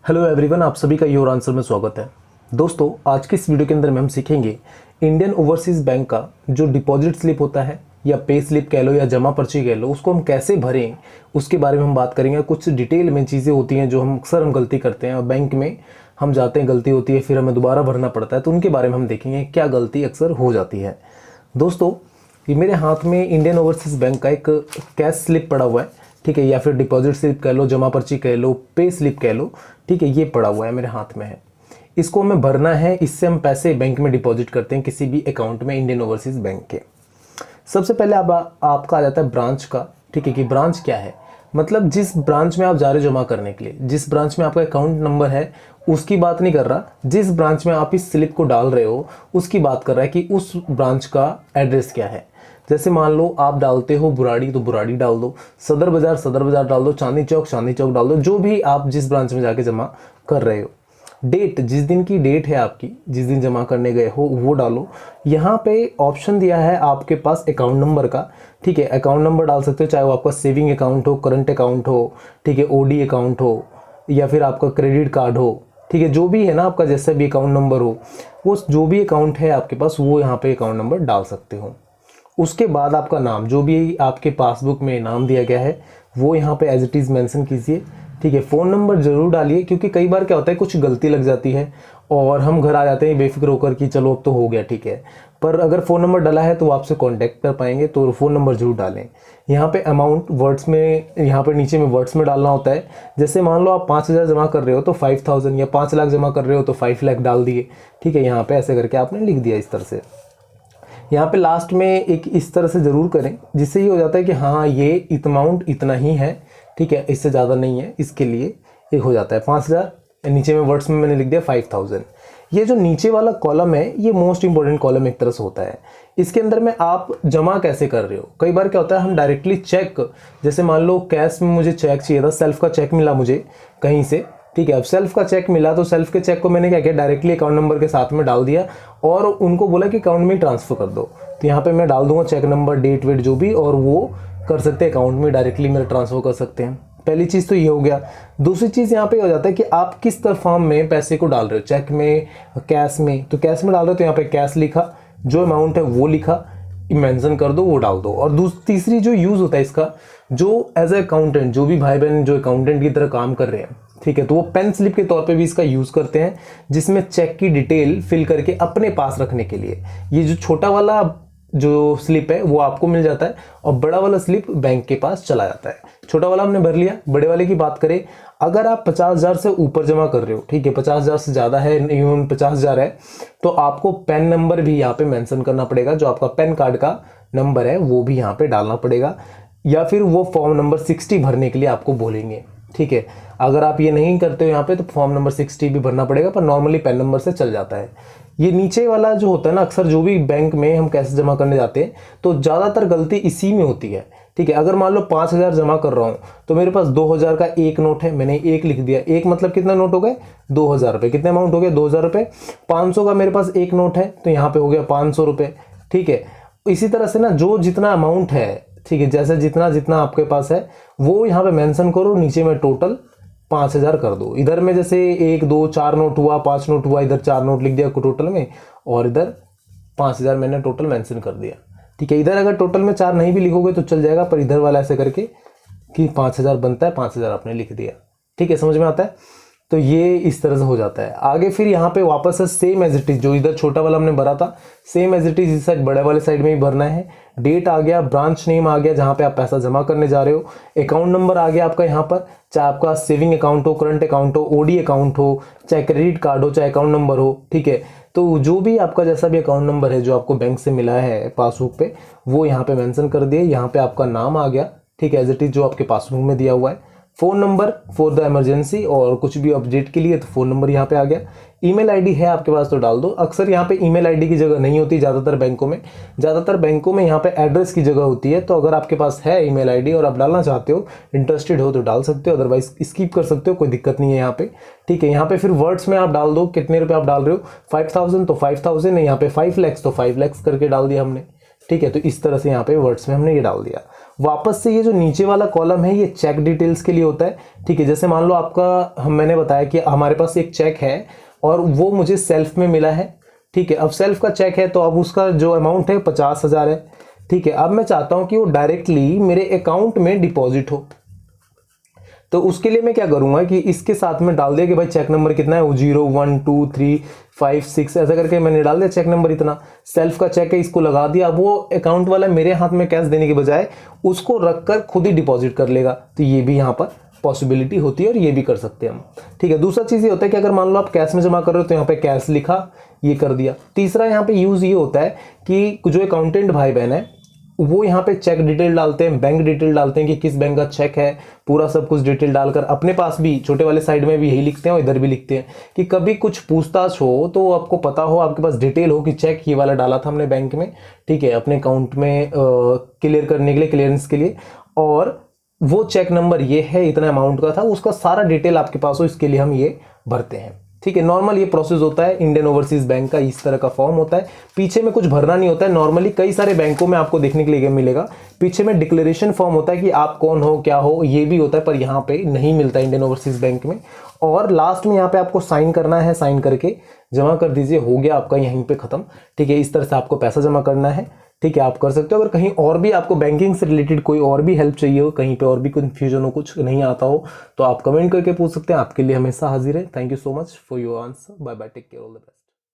Hello everyone, आप सभी का योर आंसर में स्वागत है। दोस्तों, आज की इस वीडियो के अंदर में हम सीखेंगे इंडियन ओवरसीज़ बैंक का जो डिपॉजिट स्लिप होता है या पे स्लिप कह लो या जमा पर्ची कह लो, उसको हम कैसे भरें उसके बारे में हम बात करेंगे। कुछ डिटेल में चीज़ें होती हैं जो हम अक्सर गलती करते हैं और बैंक में हम जाते हैं, गलती होती है, फिर हमें दोबारा भरना पड़ता है, तो उनके बारे में हम देखेंगे क्या गलती अक्सर हो जाती है। दोस्तों, ये मेरे हाथ में इंडियन ओवरसीज़ बैंक का एक कैश स्लिप पड़ा हुआ है, ठीक है, या फिर डिपॉजिट स्लिप कह लो, जमा पर्ची कह लो, पे स्लिप कह लो, ठीक है, ये पड़ा हुआ है मेरे हाथ में है। इसको हमें भरना है, इससे हम पैसे बैंक में डिपॉजिट करते हैं किसी भी अकाउंट में इंडियन ओवरसीज़ बैंक के। सबसे पहले आपका आ जाता है ब्रांच का, ठीक है, कि ब्रांच क्या है, मतलब जिस ब्रांच में आप जा रहे हो जमा करने के लिए, जिस ब्रांच में आपका अकाउंट नंबर है उसकी बात नहीं कर रहा, जिस ब्रांच में आप इस स्लिप को डाल रहे हो उसकी बात कर रहा है कि उस ब्रांच का एड्रेस क्या है। जैसे मान लो आप डालते हो बुराड़ी तो बुराड़ी डाल दो, सदर बाजार डाल दो, चांदनी चौक डाल दो, जो भी आप जिस ब्रांच में जाके जमा कर रहे हो। डेट, जिस दिन की डेट है आपकी, जिस दिन जमा करने गए हो वो डालो। यहाँ पे ऑप्शन दिया है आपके पास अकाउंट नंबर का, ठीक है, अकाउंट नंबर डाल सकते हो, चाहे वो आपका सेविंग अकाउंट हो, करंट अकाउंट हो, ठीक है, ओडी अकाउंट हो या फिर आपका क्रेडिट कार्ड हो, ठीक है, जो भी है ना आपका जैसा भी अकाउंट नंबर हो, वो जो भी अकाउंट है आपके पास वो यहाँ पे अकाउंट नंबर डाल सकते हो। उसके बाद आपका नाम, जो भी आपके पासबुक में नाम दिया गया है वो यहाँ पे एज इट इज़ मेंशन कीजिए, ठीक है। फ़ोन नंबर ज़रूर डालिए, क्योंकि कई बार क्या होता है कुछ गलती लग जाती है और हम घर आ जाते हैं बेफिक्र होकर कि चलो अब तो हो गया, ठीक है, पर अगर फ़ोन नंबर डाला है तो वो आपसे कांटेक्ट कर पाएंगे, तो फ़ोन नंबर ज़रूर डालें। यहाँ पे अमाउंट वर्ड्स में, यहाँ पे नीचे में वर्ड्स में डालना होता है। जैसे मान लो आप 5,000 जमा कर रहे हो तो 5,000, या 5 लाख जमा कर रहे हो तो 5 लाख डाल दिए, ठीक है। यहाँ पे ऐसे करके आपने लिख दिया इस तरह से। यहाँ पे लास्ट में एक इस तरह से ज़रूर करें, जिससे ये हो जाता है कि हाँ ये अमाउंट इतना ही है, ठीक है, इससे ज़्यादा नहीं है, इसके लिए एक हो जाता है 5,000। नीचे में वर्ड्स में मैंने लिख दिया 5,000। ये जो नीचे वाला कॉलम है ये मोस्ट इंपॉर्टेंट कॉलम एक तरह से होता है। इसके अंदर में आप जमा कैसे कर रहे हो, कई बार क्या होता है हम डायरेक्टली चेक, जैसे मान लो कैश में मुझे चेक चाहिए था, सेल्फ का चेक मिला मुझे कहीं से, ठीक है, अब सेल्फ का चेक मिला तो सेल्फ के चेक को मैंने क्या किया, डायरेक्टली अकाउंट नंबर के साथ में डाल दिया और उनको बोला कि अकाउंट में ट्रांसफ़र कर दो। तो यहाँ पे मैं डाल दूंगा चेक नंबर, डेट वेट जो भी, और वो कर सकते हैं अकाउंट में डायरेक्टली मेरा ट्रांसफ़र कर सकते हैं। पहली चीज़ तो ये हो गया। दूसरी चीज़ यहाँ पे हो जाता है कि आप किस तरह फॉर्म में पैसे को डाल रहे हो, चेक में, कैश में। तो कैश में डाल रहे हो तो यहाँ पे कैश लिखा, जो अमाउंट है वो लिखा, मेंशन कर दो, वो डाल दो। और तीसरी जो यूज़ होता है इसका, जो एज ए अकाउंटेंट, जो भी भाई बहन जो अकाउंटेंट की तरह काम कर रहे हैं, ठीक है, तो वो पेन स्लिप के तौर पे भी इसका यूज़ करते हैं, जिसमें चेक की डिटेल फिल करके अपने पास रखने के लिए। ये जो छोटा वाला जो स्लिप है वो आपको मिल जाता है और बड़ा वाला स्लिप बैंक के पास चला जाता है। छोटा वाला हमने भर लिया, बड़े वाले की बात करें, अगर आप 50,000 से ऊपर जमा कर रहे हो, ठीक है, 50,000 से ज़्यादा है, इवन 50,000 है, तो आपको पैन नंबर भी यहाँ पे मेंशन करना पड़ेगा, जो आपका पैन कार्ड का नंबर है वो भी यहाँ पे डालना पड़ेगा, या फिर वो फॉर्म नंबर 60 भरने के लिए आपको बोलेंगे, ठीक है। अगर आप ये नहीं करते हो यहाँ पे तो फॉर्म नंबर 60 भी भरना पड़ेगा, पर नॉर्मली पैन नंबर से चल जाता है। ये नीचे वाला जो होता है ना, अक्सर जो भी बैंक में हम कैसे जमा करने जाते हैं तो ज़्यादातर गलती इसी में होती है, ठीक है। अगर मान लो 5,000 जमा कर रहा हूँ तो मेरे पास 2,000 का एक नोट है, मैंने एक लिख दिया, एक मतलब कितना नोट हो गए, 2,000 रुपये, कितने अमाउंट हो गया, 2,000 रुपये। 500 का मेरे पास एक नोट है तो यहाँ पे हो गया 500 रुपये, ठीक है। इसी तरह से ना जो जितना अमाउंट है, ठीक है, जैसे जितना जितना आपके पास है वो यहाँ पे मेंशन करो, नीचे में टोटल 5,000 कर दो। इधर में जैसे 1 2 4 नोट हुआ, 5 नोट हुआ, इधर 4 नोट लिख दिया टोटल में, और इधर 5,000 मैंने टोटल मेंशन कर दिया, ठीक है। इधर अगर टोटल में 4 नहीं भी लिखोगे तो चल जाएगा, पर इधर वाला ऐसे करके कि 5,000 बनता है, 5,000 आपने लिख दिया, ठीक है, समझ में आता है। तो ये इस तरह से हो जाता है। आगे फिर यहाँ पे वापस से सेम एज इट इज, जो इधर छोटा वाला हमने भरा था सेम एज इट इज इस साइड बड़े वाले साइड में ही भरना है। डेट आ गया, ब्रांच नेम आ गया जहाँ पे आप पैसा जमा करने जा रहे हो, अकाउंट नंबर आ गया आपका यहाँ पर, चाहे आपका सेविंग अकाउंट हो, करंट अकाउंट हो, ओडी अकाउंट हो, चाहे क्रेडिट कार्ड हो, चाहे अकाउंट नंबर हो, ठीक है। तो जो भी आपका जैसा भी अकाउंट नंबर है जो आपको बैंक से मिला है पासबुक पे, वो यहाँ पे मेंशन कर दिए। यहाँ पे आपका नाम आ गया, ठीक है, एज इट इज जो आपके पासबुक में दिया हुआ है। Phone number for the emergency और कुछ भी अपडेट के लिए तो फ़ोन नंबर यहाँ पे आ गया। ईमेल आईडी है आपके पास तो डाल दो। अक्सर यहाँ पे ईमेल आईडी की जगह नहीं होती ज़्यादातर बैंकों में यहाँ पे एड्रेस की जगह होती है। तो अगर आपके पास है ईमेल आईडी और आप डालना चाहते हो, इंटरेस्टेड हो तो डाल सकते हो, अदरवाइज स्किप कर सकते हो, कोई दिक्कत नहीं है यहाँ पे, ठीक है। यहाँ पे फिर वर्ड्स में आप डाल दो कितने रुपये आप डाल रहे हो, 5,000 तो 5,000 है, यहाँ पे 5 लाख तो 5 लाख करके डाल दिया हमने, ठीक है। तो इस तरह से यहाँ पे वर्ड्स में हमने ये डाल दिया। वापस से ये जो नीचे वाला कॉलम है ये चेक डिटेल्स के लिए होता है। ठीक है, जैसे मान लो आपका मैंने बताया कि हमारे पास एक चेक है और वो मुझे सेल्फ में मिला है। ठीक है, अब सेल्फ का चेक है तो अब उसका जो अमाउंट है 50,000 है। ठीक है, अब मैं चाहता हूं कि वो डायरेक्टली मेरे अकाउंट में डिपॉजिट हो, तो उसके लिए मैं क्या करूंगा कि इसके साथ में डाल दिया कि भाई चेक नंबर कितना है, वो 0 1 2 3 5 6 ऐसा करके मैंने डाल दिया चेक नंबर इतना। सेल्फ का चेक है, इसको लगा दिया। अब वो अकाउंट वाला मेरे हाथ में कैश देने के बजाय उसको रखकर खुद ही डिपॉजिट कर लेगा। तो ये भी यहाँ पर पॉसिबिलिटी होती है और ये भी कर सकते हैं हम। ठीक है, दूसरा चीज़ ये होता है कि अगर मान लो आप कैश में जमा कर रहे हो तो यहाँ पे कैश लिखा, ये कर दिया। तीसरा यहाँ पे यूज़ ये होता है कि जो अकाउंटेंट भाई बहन है वो यहाँ पे चेक डिटेल डालते हैं, बैंक डिटेल डालते हैं कि किस बैंक का चेक है, पूरा सब कुछ डिटेल डालकर अपने पास भी छोटे वाले साइड में भी यही लिखते हैं और इधर भी लिखते हैं कि कभी कुछ पूछताछ हो तो आपको पता हो, आपके पास डिटेल हो कि चेक ये वाला डाला था हमने बैंक में। ठीक है, अपने अकाउंट में क्लियर करने के लिए, क्लियरेंस के लिए, और वो चेक नंबर ये है, इतना अमाउंट का था, उसका सारा डिटेल आपके पास हो, इसके लिए हम ये भरते हैं। ठीक है, नॉर्मल ये प्रोसेस होता है इंडियन ओवरसीज बैंक का, इस तरह का फॉर्म होता है। पीछे में कुछ भरना नहीं होता है। नॉर्मली कई सारे बैंकों में आपको देखने के लिए मिलेगा पीछे में डिक्लेरेशन फॉर्म होता है कि आप कौन हो, क्या हो, ये भी होता है, पर यहाँ पे नहीं मिलता इंडियन ओवरसीज बैंक में। और लास्ट में यहाँ पे आपको साइन करना है, साइन करके जमा कर दीजिए, हो गया आपका यहीं पे खत्म। ठीक है, इस तरह से आपको पैसा जमा करना है। ठीक है, आप कर सकते हो। अगर कहीं और भी आपको बैंकिंग से रिलेटेड कोई और भी हेल्प चाहिए हो, कहीं पे और भी कंफ्यूजन हो, कुछ नहीं आता हो, तो आप कमेंट करके पूछ सकते हैं। आपके लिए हमेशा हाजिर है। Thank you so much for your answer. Bye bye, take care, all the best.